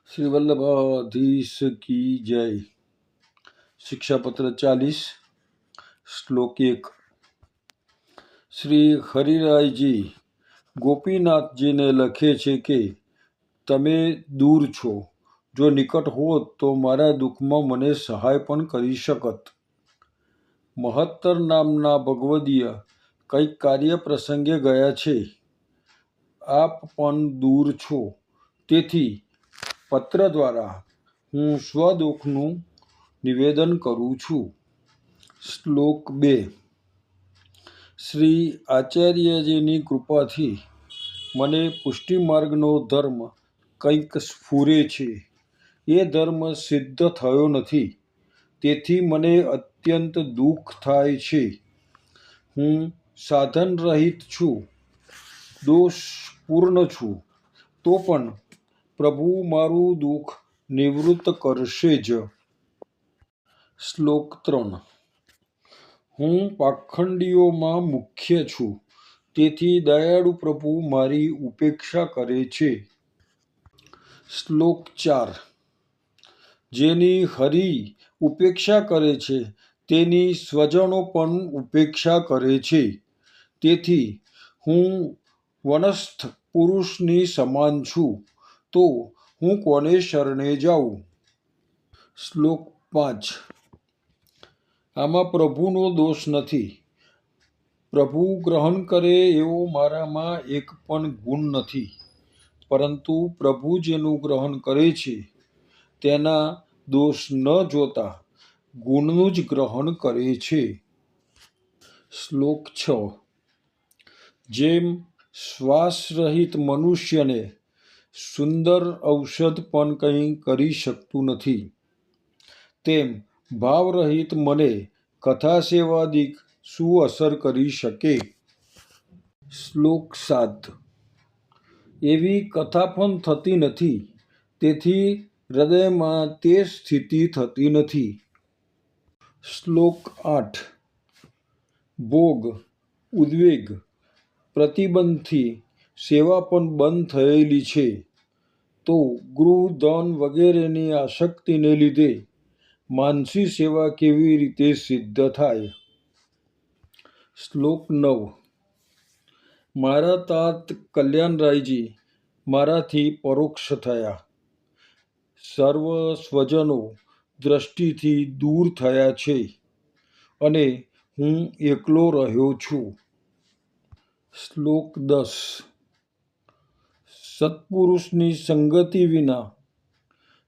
श्री वल्लभाधीश की जय। शिक्षापत्र 40 श्लोक 1। શ્રી હરિરાયજી ગોપીનાથજીને લખે છે કે તમે દૂર છો, જો નિકટ હોત તો મારા દુઃખમાં મને સહાય પણ કરી શકત. મહત્તર નામના ભગવદીય કંઈક કાર્ય પ્રસંગે ગયા છે. આપ પણ દૂર છો, તેથી પત્ર દ્વારા હું સ્વદુઃખનું નિવેદન કરું છું. શ્લોક 2। શ્રી આચાર્યજીની કૃપાથી મને પુષ્ટિમાર્ગનો ધર્મ કંઈક સ્ફુરે છે. એ ધર્મ સિદ્ધ થયો નથી, તેથી મને અત્યંત દુઃખ થાય છે. હું સાધન રહિત છું, દોષપૂર્ણ છું, તો પણ પ્રભુ મારું દુઃખ નિવૃત્ત કરશે જ. શ્લોક 3। હું પાખંડીઓમાં મુખ્ય છું, તેથી દયાળુ પ્રભુ મારી ઉપેક્ષા કરે છે. શ્લોક 4। જેની હરિ ઉપેક્ષા કરે છે, તેની સ્વજનો પણ ઉપેક્ષા કરે છે. તેથી હું વનસ્થ પુરુષની સમાન છું, તો હું કોને શરણે જાઉં? શ્લોક 5। આમાં પ્રભુનો દોષ નથી. પ્રભુ ગ્રહણ કરે એવો મારામાં એક પણ ગુણ નથી, પરંતુ પ્રભુ જેનું ગ્રહણ કરે છે તેના દોષ ન જોતા ગુણનું જ ગ્રહણ કરે છે. શ્લોક 6। જેમ શ્વાસરહિત મનુષ્યને સુંદર ઔષધ પણ કંઈ કરી શકતું નથી, તેમ ભાવરહિત મને કથા સેવાદિક શું અસર કરી શકે? શ્લોક 7। એવી કથા પણ થતી નથી, તેથી હૃદયમાં તે સ્થિતિ થતી નથી. શ્લોક 8। ભોગ, ઉદ્વેગ, પ્રતિબંધથી સેવા પણ બંધ થયેલી છે, તો ગૃહ, ધન વગેરેની આસક્તિને લીધે માનસી સેવા કેવી રીતે સિદ્ધ થાય? શ્લોક 9। મારા તાત કલ્યાણરાયજી મારાથી પરોક્ષ થયા. સર્વ સ્વજનો દ્રષ્ટિથી દૂર થયા છે, અને હું એકલો રહ્યો છું. શ્લોક 10। સત્પુરુષની સંગતિ વિના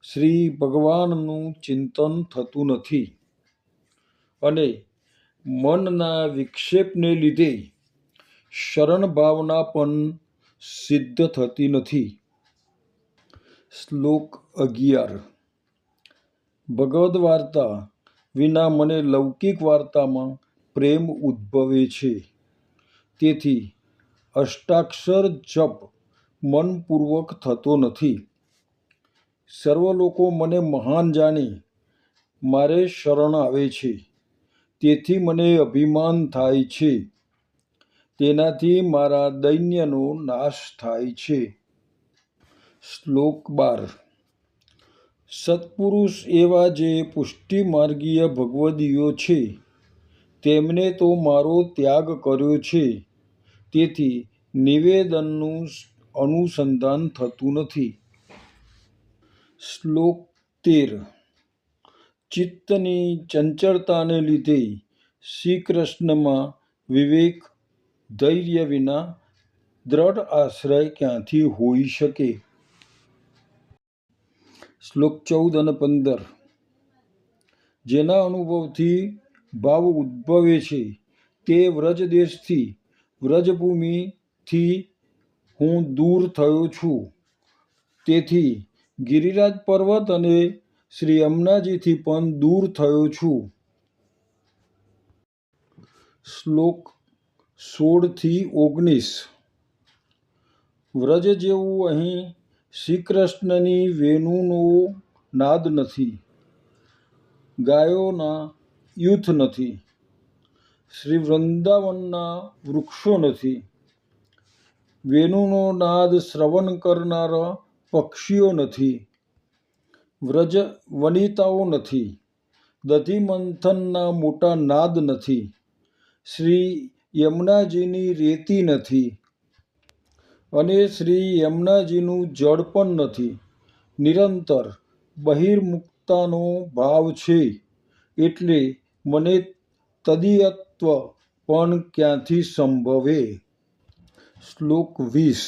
શ્રી ભગવાનનું ચિંતન થતું નથી, અને મનના વિક્ષેપને લીધે શરણ ભાવના પણ સિદ્ધ થતી નથી. શ્લોક 11। ભગવદ્ વાર્તા વિના મને લૌકિક વાર્તામાં પ્રેમ ઉદ્ભવે છે, તેથી અષ્ટાક્ષર જપ મનપૂર્વક થતો નથી. સર્વ લોકો મને મહાન જાણી મારે શરણ આવે છે, તેથી મને અભિમાન થાય છે. તેનાથી મારા દૈન્યનો નાશ થાય છે. શ્લોક 12। સત્પુરુષ એવા જે પુષ્ટિમાર્ગીય ભગવદીયો છે, તેમને તો મારો ત્યાગ કર્યો છે, તેથી નિવેદનનું અનુસંધાન થતું નથી. શ્લોક 13। ચિત્તની ચંચળતાને લીધે શ્રી કૃષ્ણમાં વિવેક, ધૈર્ય વિના દ્રઢ આશ્રય ક્યાંથી હોઈ શકે? શ્લોક 14 અને 15। જેના અનુભવથી ભાવ ઉદ્ભવે છે, તે વ્રજદેશથી, વ્રજભૂમિથી હું દૂર થયો છું, તેથી ગિરિરાજ પર્વત અને શ્રી યમુનાજીથી પણ દૂર થયો છું. શ્લોક 16-19। વ્રજ જેવું અહીં શ્રી કૃષ્ણની વેણુનો નાદ નથી, ગાયોના યુથ નથી, શ્રી વૃંદાવનના વૃક્ષો નથી, વેણુનો નાદ શ્રવણ કરનારા પક્ષીઓ નથી, વ્રજ વનિતાઓ નથી, દધિમંથનના મોટા નાદ નથી, શ્રી યમુનાજીની રેતી નથી, અને શ્રી યમુનાજીનું જળ પણ નથી. નિરંતર બહિર્મુખતાનો ભાવ છે, એટલે મને તદીયત્વ પણ ક્યાંથી સંભવે? શ્લોક 20.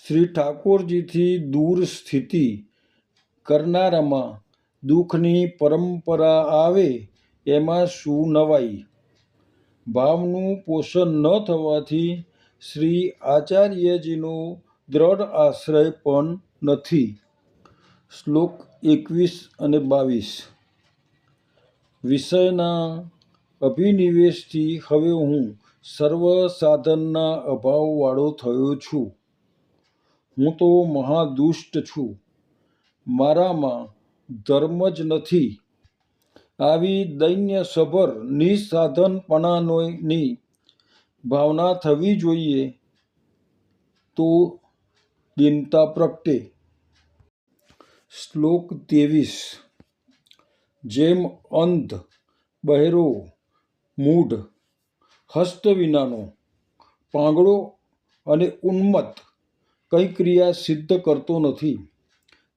શ્રી ઠાકોરજીથી દૂર સ્થિતિ કરનારામાં દુઃખની પરંપરા આવે એમાં શું નવાઈ? ભાવનું પોષણ ન થવાથી શ્રી આચાર્યજીનો દ્રઢ આશ્રય પણ નથી. શ્લોક 21 અને 22. વિષયના અભિનિવેશથી હવે હું સર્વ સાધનના અભાવવાળો થયો છું. હું તો મહાદુષ્ટ છું. મારામાં ધર્મ જ નથી. આવી દૈન્યસભર નિસાધનપણાની ભાવના થવી જોઈએ તો દીનતા પ્રગટે. શ્લોક 23. જેમ અંધ, બહેરો, મૂઢ, હસ્ત વિનાનો, પાંગળો અને ઉન્મત્ત કંઈ ક્રિયા સિદ્ધ કરતો નથી,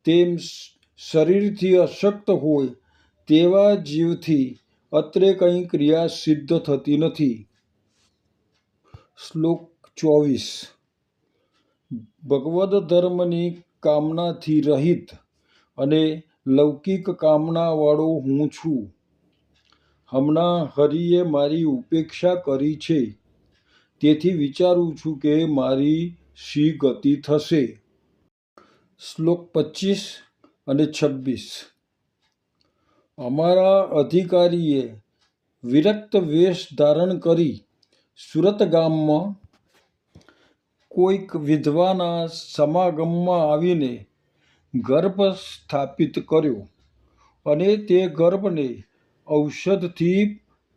તેમ શરીરથી અશક્ત હોય તેવા જીવથી અત્રે કંઈ ક્રિયા સિદ્ધ થતી નથી. શ્લોક 24. ભગવદ ધર્મની કામનાથી રહિત અને લૌકિક કામનાવાળો હું છું. હમણાં હરિએ મારી ઉપેક્ષા કરી છે, તેથી વિચારું છું કે મારી શી ગતિ થશે? શ્લોક 25 અને 26. અમારા અધિકારીએ વિરક્ત વેશ ધારણ કરી સુરત ગામમાં કોઈક વિધવાના સમાગમમાં આવીને ગર્ભ સ્થાપિત કર્યો અને તે ગર્ભને ઔષધથી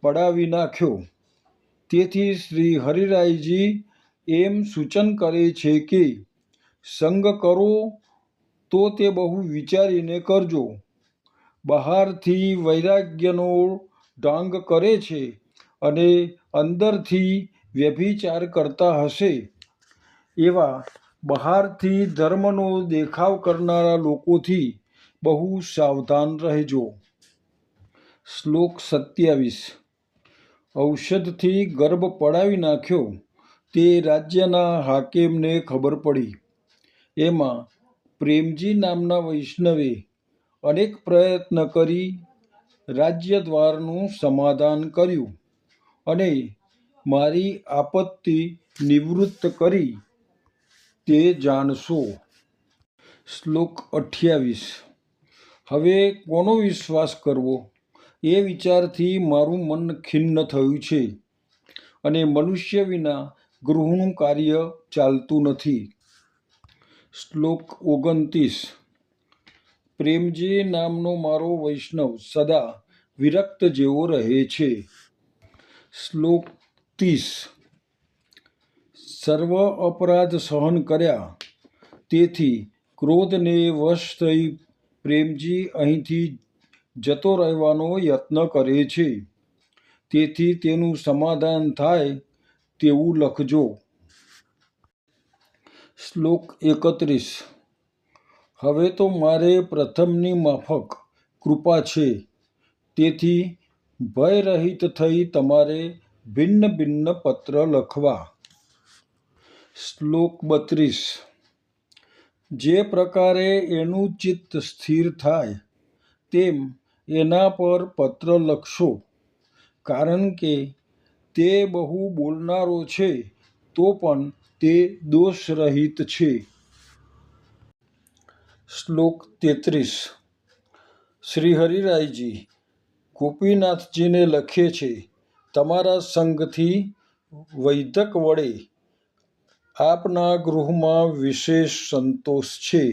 પડાવી નાખ્યો. તેથી શ્રી હરિરાયજી એમ સૂચન કરે છે કે સંગ કરો તો તે બહુ વિચારીને કરજો. બહારથી વૈરાગ્યનો ઢાંગ કરે છે અને અંદરથી વ્યભિચાર કરતા હશે એવા બહારથી ધર્મનો દેખાવ કરનારા લોકોથી બહુ સાવધાન રહેજો. શ્લોક 27. ઔષધથી ગર્ભ પડાવી નાખ્યો તે રાજ્યના હાકેમને ખબર પડી. એમાં પ્રેમજી નામના વૈષ્ણવે અનેક પ્રયત્ન કરી રાજ્યદ્વારનું સમાધાન કર્યું અને મારી આપત્તિ નિવૃત્ત કરી તે જાણશો. શ્લોક 28. હવે કોનો વિશ્વાસ કરવો એ વિચારથી મારું મન ખિન્ન થયું છે અને મનુષ્ય વિના ગૃહનું કાર્ય ચાલતું નથી. શ્લોક 29. પ્રેમજી નામનો મારો વૈષ્ણવ સદા વિરક્ત જેવો રહે છે. શ્લોક 30. સર્વ અપરાધ સહન કર્યા તેથી ક્રોધને વશ થઈ પ્રેમજી અહીંથી જતો રહેવાનો યત્ન કરે છે. તેથી તેનું સમાધાન થાય તેવું લખજો. શ્લોક 31. હવે તો મારે પ્રથમની માફક કૃપા છે, તેથી ભયરહિત થઈ તમારે ભિન્ન ભિન્ન પત્ર લખવા. શ્લોક 32. જે પ્રકારે એનું ચિત્ત સ્થિર થાય તેમ એના પર પત્ર લખશો, કારણ કે તે બહુ બોલનારો છે તો પણ તે દોષરહિત છે. શ્લોક 33. શ્રી હરિરાયજી ગોપીનાથજીને લખે છે, તમારા સંગથી વૈધક વડે આપના ગૃહમાં વિશેષ સંતોષ છે.